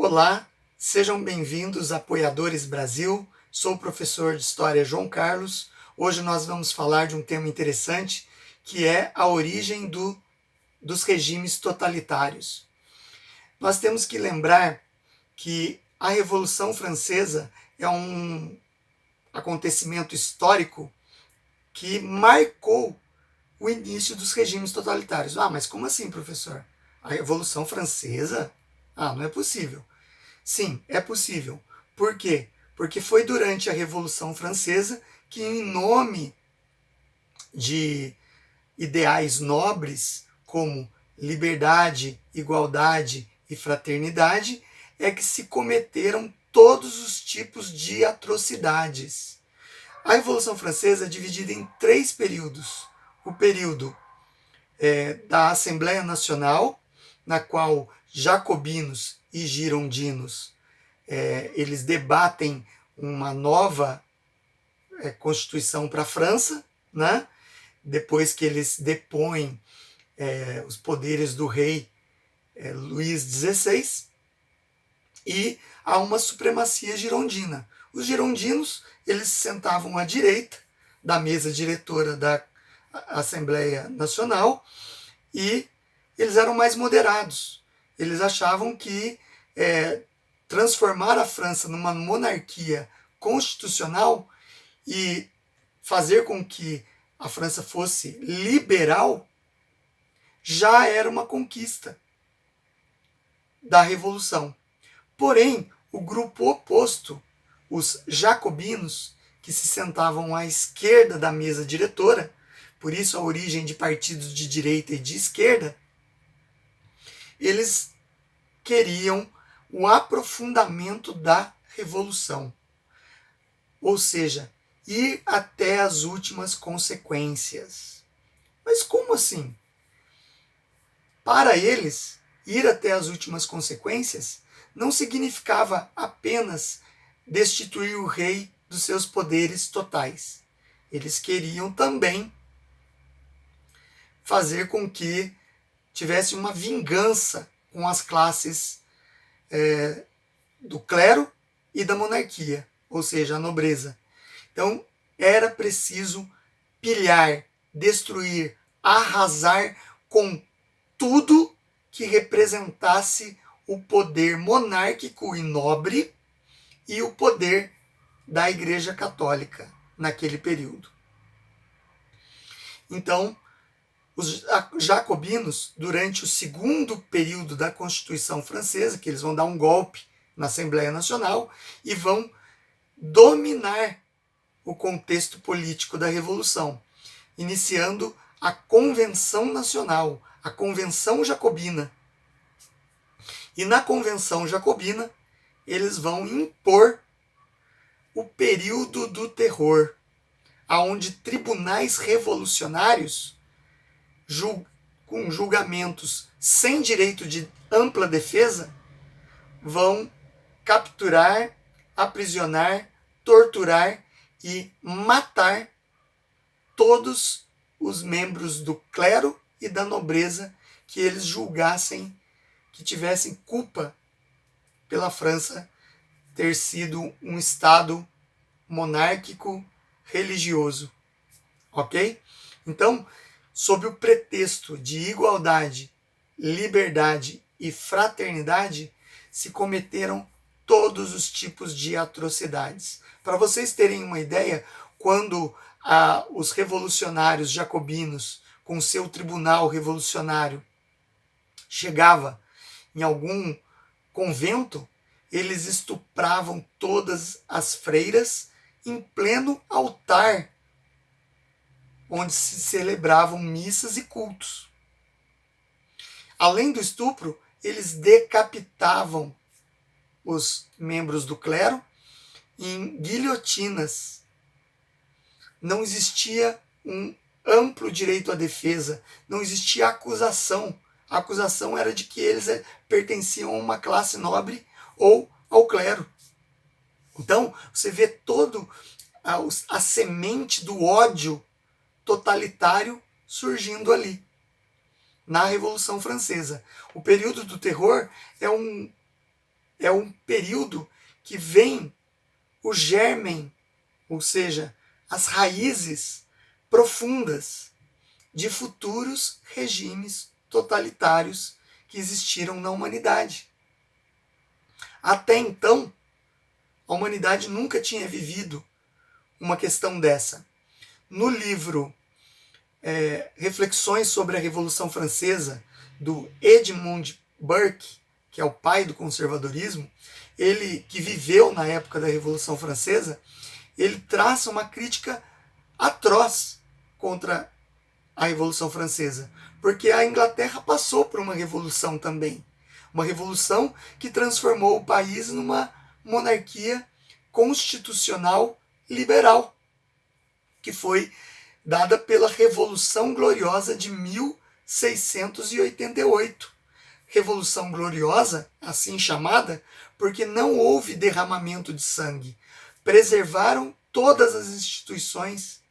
Olá, sejam bem-vindos, apoiadores Brasil. Sou o professor de História João Carlos. Hoje nós vamos falar de um tema interessante, que é a origem dos regimes totalitários. Nós temos que lembrar que a Revolução Francesa é um acontecimento histórico que marcou o início dos regimes totalitários. Ah, mas como assim, professor? A Revolução Francesa? Ah, não é possível. Sim, é possível. Por quê? Porque foi durante a Revolução Francesa que, em nome de ideais nobres como liberdade, igualdade e fraternidade, é que se cometeram todos os tipos de atrocidades. A Revolução Francesa é dividida em 3 períodos. O período da Assembleia Nacional, na qual jacobinos e girondinos eles debatem uma nova Constituição para a França, né? Depois que eles depõem os poderes do rei Luís XVI, e há uma supremacia girondina. Os girondinos eles se sentavam à direita da mesa diretora da Assembleia Nacional e eles eram mais moderados. Eles achavam que transformar a França numa monarquia constitucional e fazer com que a França fosse liberal já era uma conquista da Revolução. Porém, o grupo oposto, os jacobinos, que se sentavam à esquerda da mesa diretora, por isso a origem de partidos de direita e de esquerda, eles queriam o aprofundamento da revolução, ou seja, ir até as últimas consequências. Mas como assim? Para eles, ir até as últimas consequências não significava apenas destituir o rei dos seus poderes totais. Eles queriam também fazer com que tivesse uma vingança com as classes do clero e da monarquia, ou seja, a nobreza. Então, era preciso pilhar, destruir, arrasar com tudo que representasse o poder monárquico e nobre e o poder da Igreja Católica naquele período. Então, os jacobinos, durante o segundo período da Constituição Francesa, que eles vão dar um golpe na Assembleia Nacional e vão dominar o contexto político da Revolução, iniciando a Convenção Nacional, a Convenção Jacobina. E na Convenção Jacobina, eles vão impor o período do terror, aonde tribunais revolucionários, com julgamentos sem direito de ampla defesa, vão capturar, aprisionar, torturar e matar todos os membros do clero e da nobreza que eles julgassem que tivessem culpa pela França ter sido um estado monárquico religioso, ok? Então, sob o pretexto de igualdade, liberdade e fraternidade, se cometeram todos os tipos de atrocidades. Para vocês terem uma ideia, quando os revolucionários jacobinos, com seu tribunal revolucionário, chegava em algum convento, eles estupravam todas as freiras em pleno altar, onde se celebravam missas e cultos. Além do estupro, eles decapitavam os membros do clero em guilhotinas. Não existia um amplo direito à defesa, não existia acusação. A acusação era de que eles pertenciam a uma classe nobre ou ao clero. Então, você vê todo a semente do ódio totalitário surgindo ali, na Revolução Francesa. O período do terror é um é um período que vem o germen, ou seja, as raízes profundas de futuros regimes totalitários que existiram na humanidade. Até então, a humanidade nunca tinha vivido uma questão dessa. No livro Reflexões sobre a Revolução Francesa, do Edmund Burke, que é o pai do conservadorismo, ele que viveu na época da Revolução Francesa, ele traça uma crítica atroz contra a Revolução Francesa, porque a Inglaterra passou por uma revolução também, uma revolução que transformou o país numa monarquia constitucional liberal, que foi dada pela Revolução Gloriosa de 1688. Revolução Gloriosa, assim chamada, porque não houve derramamento de sangue. Preservaram todas as instituições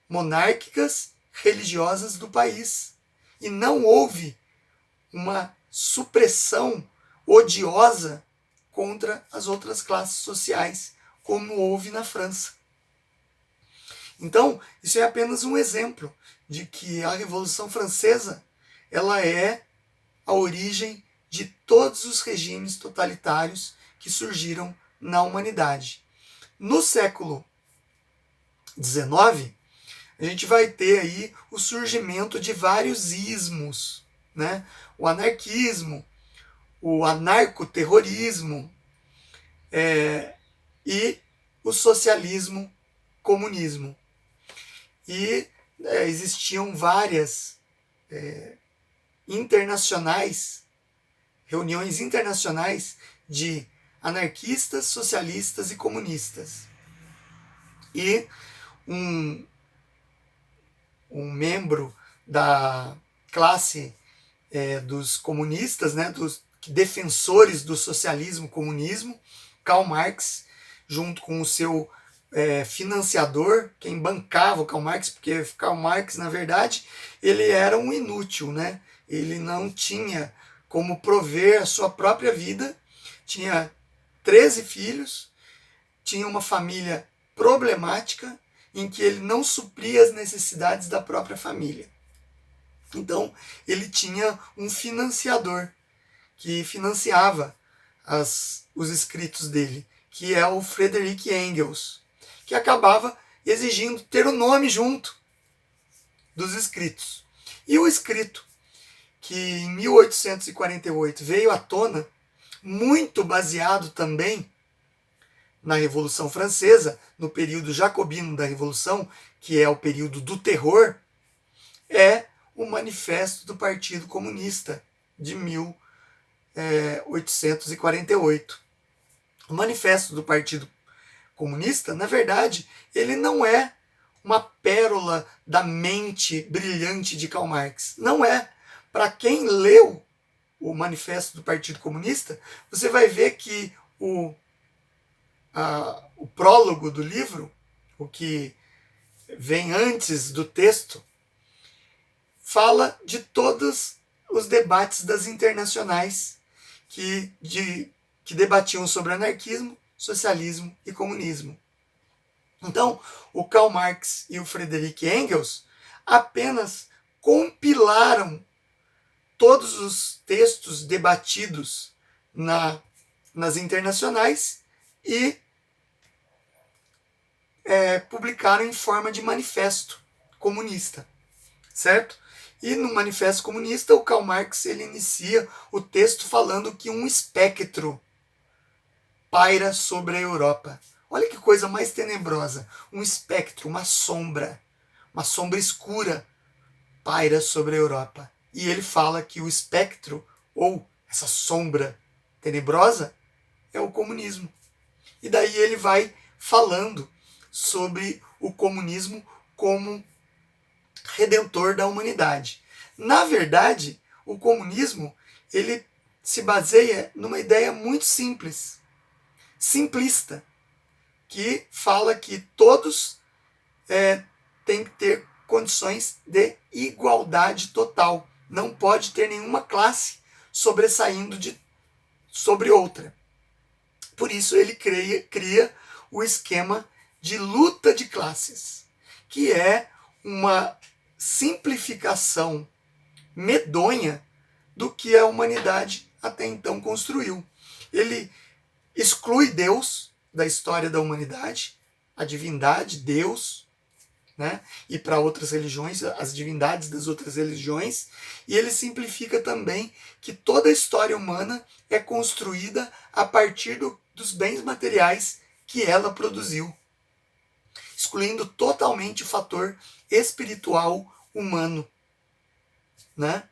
monárquicas, religiosas do país. E não houve uma supressão odiosa contra as outras classes sociais, como houve na França. Então, isso é apenas um exemplo de que a Revolução Francesa ela é a origem de todos os regimes totalitários que surgiram na humanidade. No século XIX, a gente vai ter aí o surgimento de vários ismos, né? O anarquismo, o anarcoterrorismo e o socialismo, comunismo. E existiam várias reuniões internacionais de anarquistas, socialistas e comunistas. E um membro da classe dos comunistas, né, dos defensores do socialismo, comunismo, Karl Marx, junto com o seu financiador, quem bancava o Karl Marx, porque Karl Marx, na verdade, ele era um inútil, né? Ele não tinha como prover a sua própria vida, tinha 13 filhos, tinha uma família problemática, em que ele não supria as necessidades da própria família. Então, ele tinha um financiador que financiava os escritos dele, que é o Friedrich Engels, que acabava exigindo ter o nome junto dos escritos. E o escrito que em 1848 veio à tona, muito baseado também na Revolução Francesa, no período jacobino da Revolução, que é o período do terror, é o Manifesto do Partido Comunista, de 1848. O Manifesto do Partido Comunista, na verdade, ele não é uma pérola da mente brilhante de Karl Marx. Não é. Para quem leu o Manifesto do Partido Comunista, você vai ver que o prólogo do livro, o que vem antes do texto, fala de todos os debates das internacionais que debatiam sobre anarquismo, socialismo e comunismo. Então, o Karl Marx e o Friedrich Engels apenas compilaram todos os textos debatidos nas internacionais e publicaram em forma de manifesto comunista, certo? E no Manifesto Comunista, o Karl Marx ele inicia o texto falando que um espectro paira sobre a Europa. Olha que coisa mais tenebrosa. Um espectro, uma sombra escura paira sobre a Europa. E ele fala que o espectro, ou essa sombra tenebrosa, é o comunismo. E daí ele vai falando sobre o comunismo como redentor da humanidade. Na verdade, o comunismo ele se baseia numa ideia muito simples, simplista, que fala que todos têm que ter condições de igualdade total. Não pode ter nenhuma classe sobressaindo sobre outra. Por isso ele cria o esquema de luta de classes, que é uma simplificação medonha do que a humanidade até então construiu. Ele exclui Deus da história da humanidade, a divindade, Deus, né? E para outras religiões, as divindades das outras religiões, e ele simplifica também que toda a história humana é construída a partir dos bens materiais que ela produziu, excluindo totalmente o fator espiritual humano, né?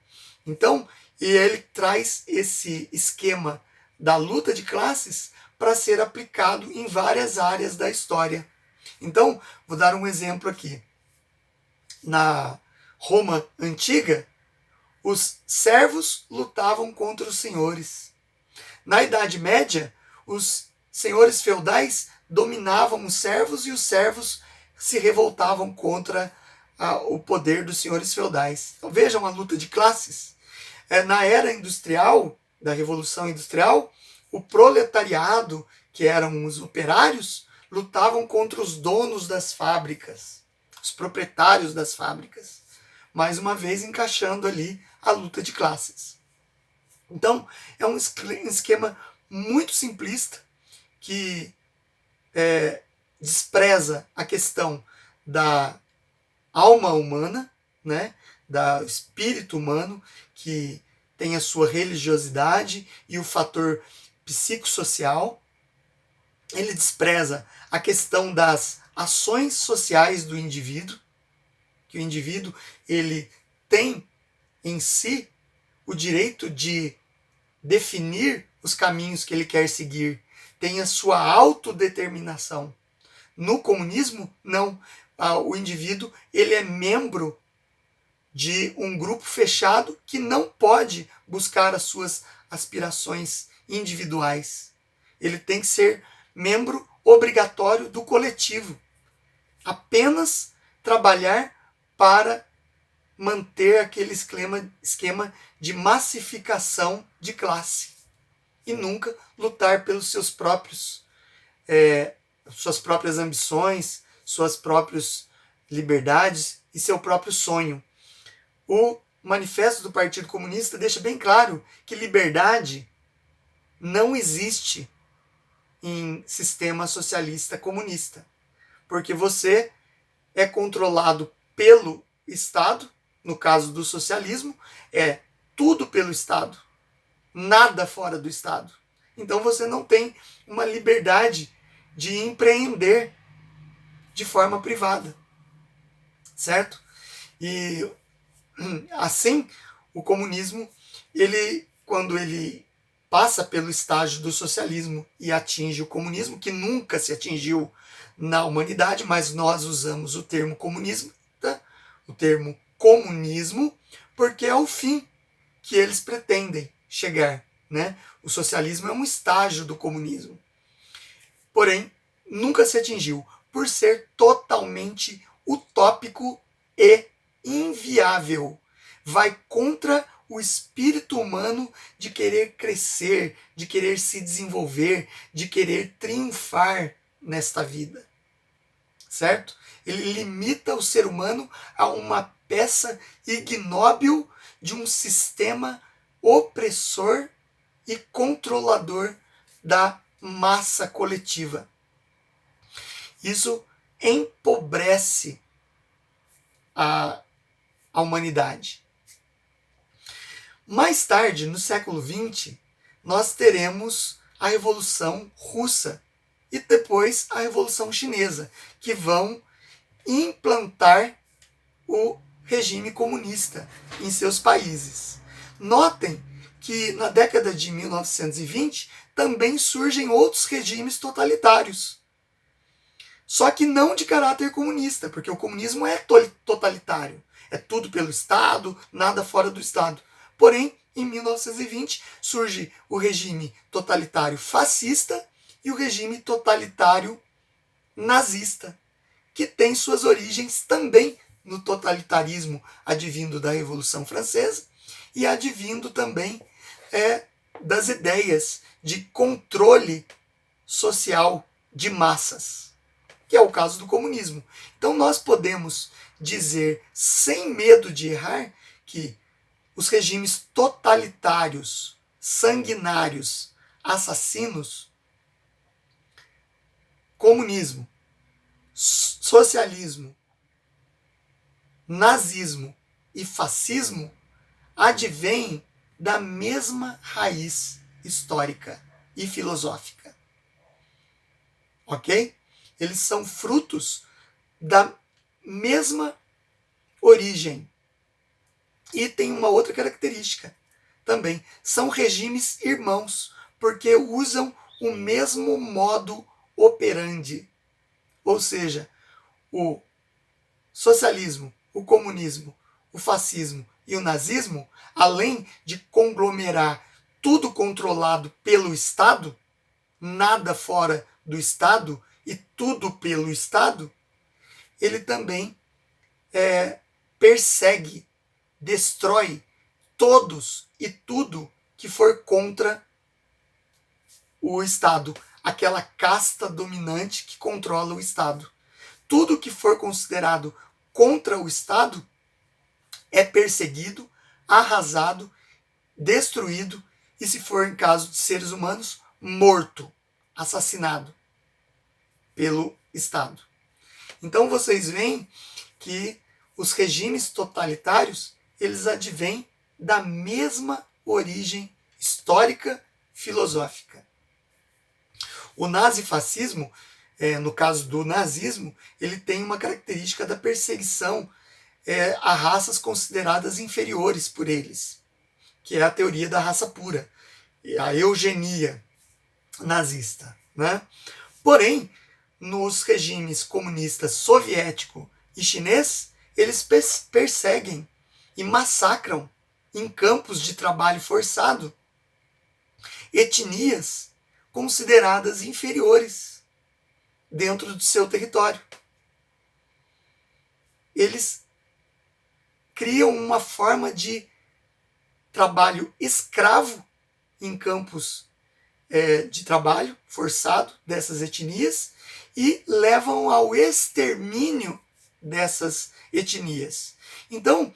Então, e ele traz esse esquema da luta de classes para ser aplicado em várias áreas da história. Então, vou dar um exemplo aqui. Na Roma antiga, os servos lutavam contra os senhores. Na Idade Média, os senhores feudais dominavam os servos e os servos se revoltavam contra o poder dos senhores feudais. Então, vejam a luta de classes. Na era industrial, da Revolução Industrial, o proletariado, que eram os operários, lutavam contra os donos das fábricas, os proprietários das fábricas. Mais uma vez encaixando ali a luta de classes. Então, é um esquema muito simplista que despreza a questão da alma humana, né, do espírito humano, que tem a sua religiosidade e o fator psicossocial. Ele despreza a questão das ações sociais do indivíduo, que o indivíduo ele tem em si o direito de definir os caminhos que ele quer seguir, tem a sua autodeterminação. No comunismo, não. O indivíduo ele é membro de um grupo fechado que não pode buscar as suas aspirações individuais. Ele tem que ser membro obrigatório do coletivo. Apenas trabalhar para manter aquele esquema de massificação de classe. E nunca lutar pelos seus próprios, suas próprias ambições, suas próprias liberdades e seu próprio sonho. O Manifesto do Partido Comunista deixa bem claro que liberdade não existe em sistema socialista comunista, porque você é controlado pelo Estado, no caso do socialismo, é tudo pelo Estado, nada fora do Estado. Então você não tem uma liberdade de empreender de forma privada, certo? E assim, o comunismo, quando ele passa pelo estágio do socialismo e atinge o comunismo, que nunca se atingiu na humanidade, mas nós usamos o termo comunismo, tá? O termo comunismo, porque é o fim que eles pretendem chegar, né? O socialismo é um estágio do comunismo. Porém, nunca se atingiu, por ser totalmente utópico e inviável. Vai contra o espírito humano de querer crescer, de querer se desenvolver, de querer triunfar nesta vida. Certo? Ele limita o ser humano a uma peça ignóbil de um sistema opressor e controlador da massa coletiva. Isso empobrece a humanidade. Mais tarde, no século XX, nós teremos a Revolução Russa e depois a Revolução Chinesa, que vão implantar o regime comunista em seus países. Notem que na década de 1920 também surgem outros regimes totalitários. Só que não de caráter comunista, porque o comunismo é totalitário. É tudo pelo Estado, nada fora do Estado. Porém, em 1920 surge o regime totalitário fascista e o regime totalitário nazista, que tem suas origens também no totalitarismo advindo da Revolução Francesa e advindo também das ideias de controle social de massas, que é o caso do comunismo. Então nós podemos dizer, sem medo de errar, que os regimes totalitários, sanguinários, assassinos, comunismo, socialismo, nazismo e fascismo advêm da mesma raiz histórica e filosófica. Ok? Eles são frutos da mesma origem. E tem uma outra característica também. São regimes irmãos, porque usam o mesmo modo operandi. Ou seja, o socialismo, o comunismo, o fascismo e o nazismo, além de conglomerar tudo controlado pelo Estado, nada fora do Estado e tudo pelo Estado, ele também persegue, destrói todos e tudo que for contra o Estado, aquela casta dominante que controla o Estado. Tudo que for considerado contra o Estado é perseguido, arrasado, destruído e, se for em caso de seres humanos, morto, assassinado pelo Estado. Então vocês veem que os regimes totalitários, eles advêm da mesma origem histórica, filosófica. O nazifascismo, no caso do nazismo, ele tem uma característica da perseguição a raças consideradas inferiores por eles, que é a teoria da raça pura, a eugenia nazista, né? Porém, nos regimes comunistas soviético e chinês, eles perseguem e massacram em campos de trabalho forçado etnias consideradas inferiores dentro do seu território. Eles criam uma forma de trabalho escravo em campos de trabalho forçado dessas etnias e levam ao extermínio dessas etnias. Então,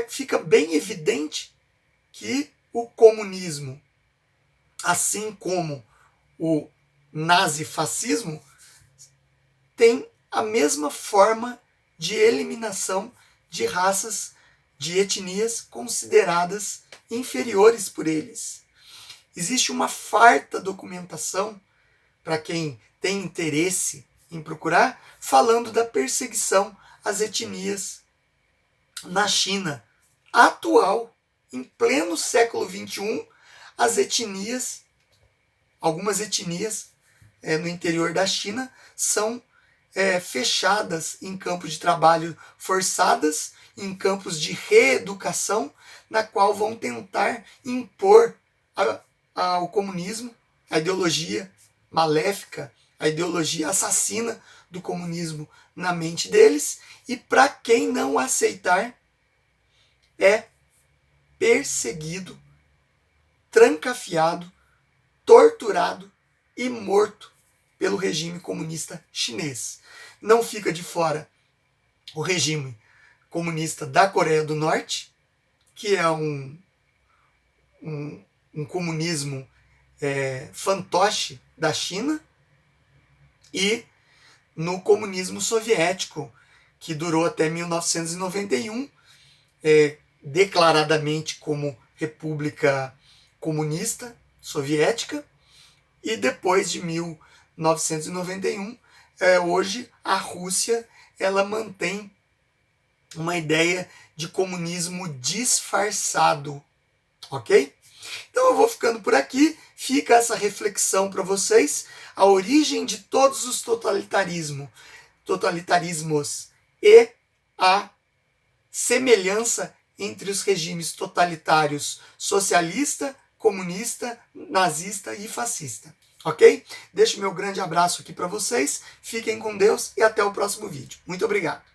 fica bem evidente que o comunismo, assim como o nazifascismo, tem a mesma forma de eliminação de raças, de etnias consideradas inferiores por eles. Existe uma farta documentação, para quem tem interesse em procurar, falando da perseguição às etnias na China atual, em pleno século XXI, as etnias, algumas etnias no interior da China são fechadas em campos de trabalho forçadas, em campos de reeducação, na qual vão tentar impor ao comunismo, a ideologia maléfica, a ideologia assassina do comunismo na mente deles, e para quem não aceitar, é perseguido, trancafiado, torturado e morto pelo regime comunista chinês. Não fica de fora o regime comunista da Coreia do Norte, que é um comunismo fantoche da China, e no comunismo soviético, que durou até 1991, declaradamente como República Comunista Soviética, e depois de 1991, hoje a Rússia ela mantém uma ideia de comunismo disfarçado, ok? Então eu vou ficando por aqui, fica essa reflexão para vocês, a origem de todos os totalitarismos e a semelhança entre os regimes totalitários socialista, comunista, nazista e fascista. Ok? Deixo meu grande abraço aqui para vocês, fiquem com Deus e até o próximo vídeo. Muito obrigado.